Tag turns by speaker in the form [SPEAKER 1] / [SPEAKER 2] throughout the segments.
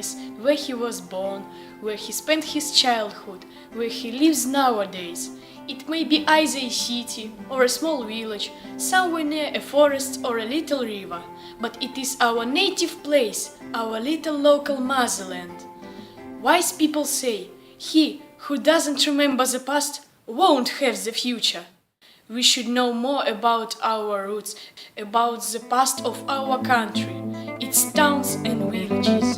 [SPEAKER 1] place where he was born, where he spent his childhood, where he lives nowadays. It may be either a city or a small village, somewhere near a forest or a little river, but it is our native place, our little local motherland. Wise people say, he who doesn't remember the past won't have the future. We should know more about our roots, about the past of our country, its towns and villages.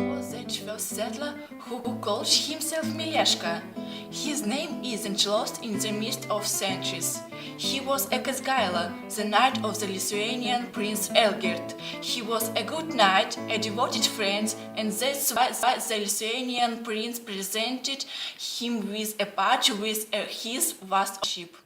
[SPEAKER 2] Was the first settler who called himself Mileshka. His name isn't lost in the midst of centuries. He was a Kazgaila, the knight of the Lithuanian Prince Elgert. He was a good knight, a devoted friend, and that's why the Lithuanian prince presented him with a party with his vast ship.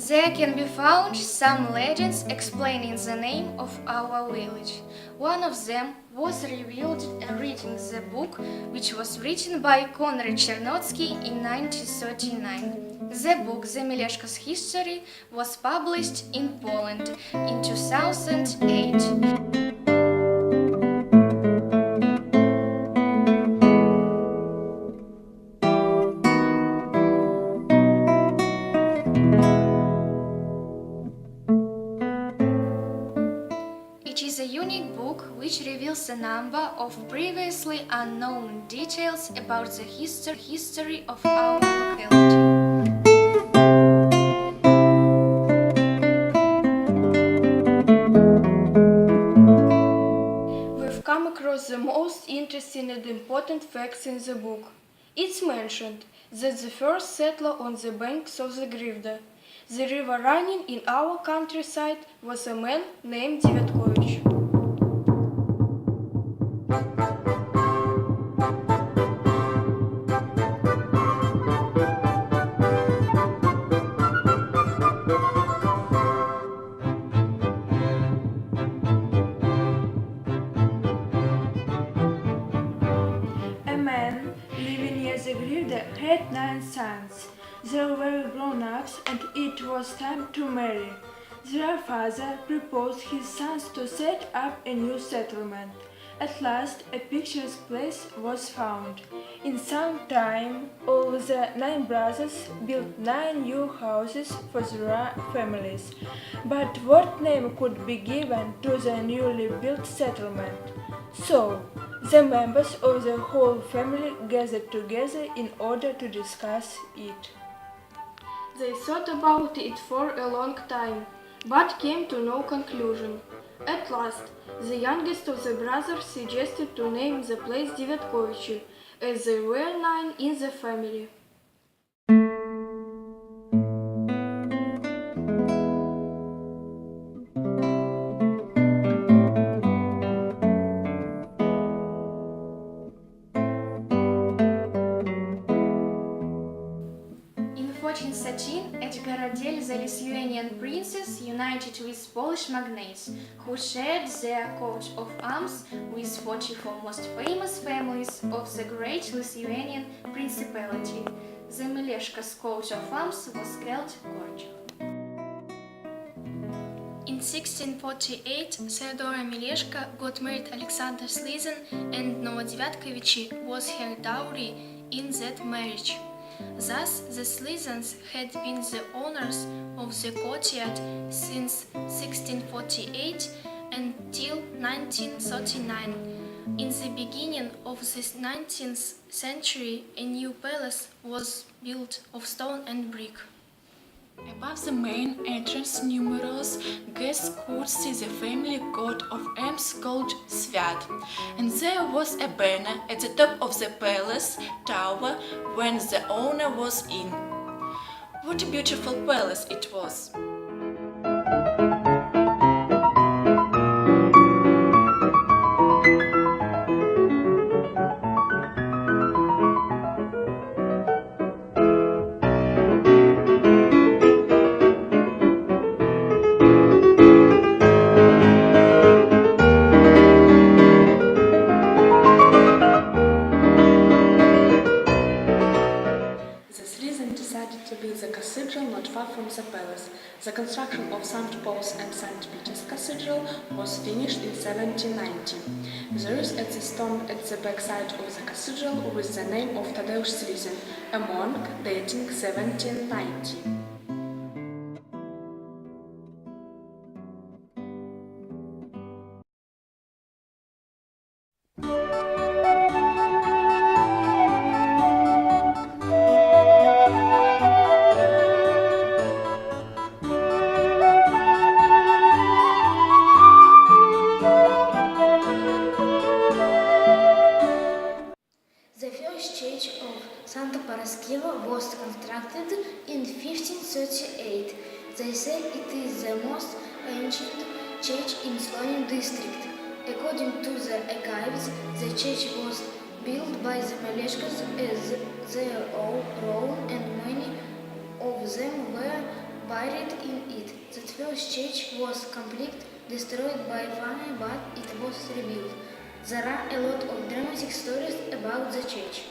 [SPEAKER 3] There can be found some legends explaining the name of our village. One of them was revealed reading the book which was written by Konrad Chernotsky in 1939. The book, The Mileshka's History, was published in Poland in 2008. It is a unique book which reveals a number of previously unknown details about the history of our locality.
[SPEAKER 4] We've come across the most interesting and important facts in the book. It's mentioned that the first settler on the banks of the Grodno, the river running in our countryside, was a man named Devetkovich.
[SPEAKER 5] A man living near the Grodno had 9 sons. They were very grown-ups and it was time to marry. Their father proposed his sons to set up a new settlement. At last, a picturesque place was found. In some time, all the 9 brothers built 9 new houses for their families. But what name could be given to the newly built settlement? So, the members of the whole family gathered together in order to discuss it.
[SPEAKER 4] They thought about it for a long time, but came to no conclusion. At last, the youngest of the brothers suggested to name the place Devetkovich, as there were 9 in the family.
[SPEAKER 3] In 1413, at Gorodel, the Lithuanian princes united with Polish magnates, who shared their coat of arms with 44 most famous families of the great Lithuanian principality. The Mileshka's coat of arms was called Grodno. In 1648, Theodora Mileshka got married Alexander Slizin, and Novodevatkovich was her dowry in that marriage. Thus, the Slizins had been the owners of the courtyard since 1648 until 1939. In the beginning of the 19th century, a new palace was built of stone and brick.
[SPEAKER 2] Above the main entrance, numerous guests could see the family coat of arms called Svat, and there was a banner at the top of the palace tower when the owner was in. What a beautiful palace it was!
[SPEAKER 6] the palace. The construction of St. Paul's and St. Peter's Cathedral was finished in 1790. There is at the tomb at the backside of the cathedral with the name of Tadeusz Slizin, a monk dating 1790.
[SPEAKER 7] The first church of Santa Paraskeva was constructed in 1538. They say it is the most ancient church in Slovenian district. According to the archives, the church was built by the Maleshkas as their own and many of them were buried in it. The first church was completely destroyed by fire, but it was rebuilt. There are a lot of dramatic stories about the church.